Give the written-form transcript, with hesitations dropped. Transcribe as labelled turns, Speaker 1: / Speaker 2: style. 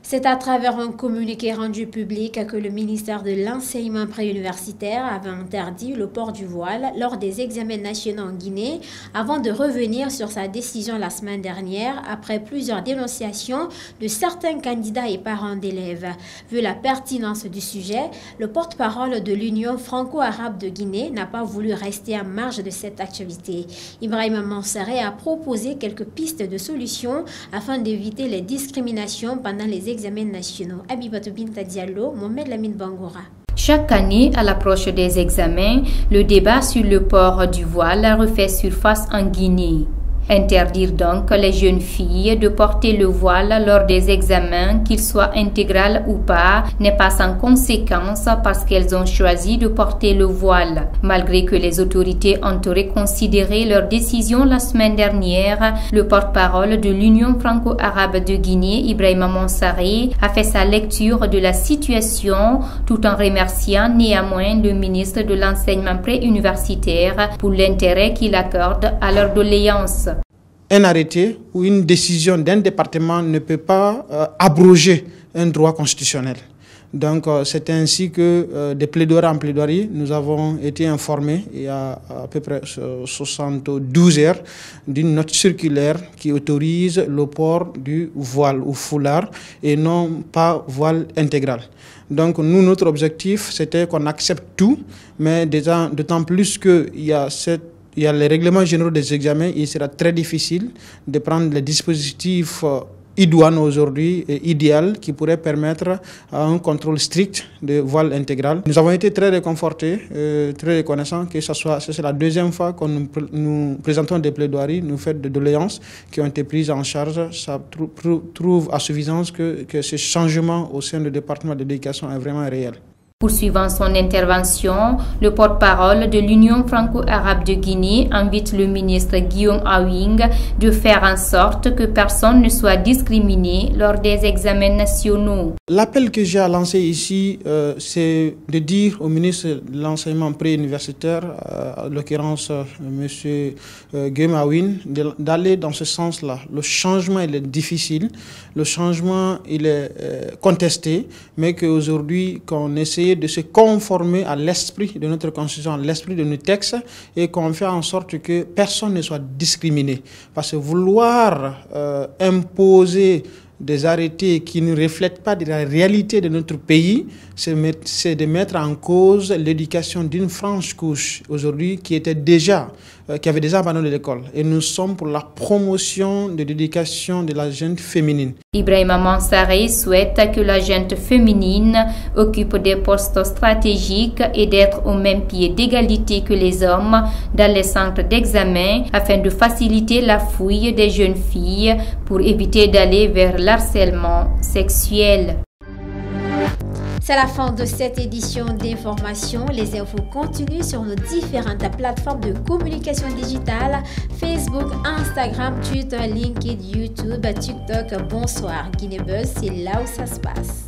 Speaker 1: C'est à travers un communiqué rendu public que le ministère de l'Enseignement préuniversitaire avait interdit le port du voile lors des examens nationaux en Guinée avant de revenir sur sa décision la semaine dernière après plusieurs dénonciations de certains candidats et parents d'élèves. Vu la pertinence du sujet, le porte-parole de l'Union franco-arabe de Guinée n'a pas voulu rester en marge de cette activité. Ibrahima Mansaré a proposé quelques pistes de solutions afin d'éviter les discriminations pendant les examens nationaux. Abibatou Binta Diallo, Mohamed Lamine Bangoura.
Speaker 2: Chaque année, à l'approche des examens, le débat sur le port du voile refait surface en Guinée. Interdire donc les jeunes filles de porter le voile lors des examens, qu'ils soient intégral ou pas, n'est pas sans conséquence parce qu'elles ont choisi de porter le voile. Malgré que les autorités ont reconsidéré leur décision la semaine dernière, le porte-parole de l'Union franco-arabe de Guinée, Ibrahima Mansaré, a fait sa lecture de la situation tout en remerciant néanmoins le ministre de l'Enseignement préuniversitaire pour l'intérêt qu'il accorde à leur doléance.
Speaker 3: Un arrêté ou une décision d'un département ne peut pas abroger un droit constitutionnel. Donc c'est ainsi que des plaidoiries en plaidoirie, nous avons été informés il y a à peu près 72 heures d'une note circulaire qui autorise le port du voile ou foulard et non pas voile intégral. Donc nous, notre objectif, c'était qu'on accepte tout, mais d'autant plus qu'il y a les règlements généraux des examens, il sera très difficile de prendre les dispositifs idoines aujourd'hui et idéal qui pourraient permettre un contrôle strict de voile intégral. Nous avons été très réconfortés, très reconnaissants que c'est la deuxième fois que nous présentons des plaidoiries, nous faisons des doléances qui ont été prises en charge. Ça trouve à suffisance que ce changement au sein du département de l'éducation est vraiment réel.
Speaker 2: Poursuivant son intervention, le porte-parole de l'Union franco-arabe de Guinée invite le ministre Guillaume Awing de faire en sorte que personne ne soit discriminé lors des examens nationaux.
Speaker 3: L'appel que j'ai à lancer ici, c'est de dire au ministre de l'Enseignement préuniversitaire, en l'occurrence M. Guillaume Awing, d'aller dans ce sens-là. Le changement, il est difficile, le changement, il est contesté, mais qu'aujourd'hui, qu'on essaie de se conformer à l'esprit de notre constitution, à l'esprit de nos textes et qu'on fait en sorte que personne ne soit discriminé. Parce que vouloir imposer des arrêtés qui ne reflètent pas de la réalité de notre pays, c'est de mettre en cause l'éducation d'une franche couche aujourd'hui qui avait déjà abandonné l'école. Et nous sommes pour la promotion de l'éducation de la gente féminine.
Speaker 2: Ibrahima Mansaré souhaite que la gente féminine occupe des postes stratégiques et d'être au même pied d'égalité que les hommes dans les centres d'examen afin de faciliter la fouille des jeunes filles pour éviter d'aller vers l'harcèlement sexuel.
Speaker 1: C'est la fin de cette édition d'information. Les infos continuent sur nos différentes plateformes de communication digitale, Facebook, Instagram, Twitter, LinkedIn, YouTube, TikTok. Bonsoir. Guinée Buzz, c'est là où ça se passe.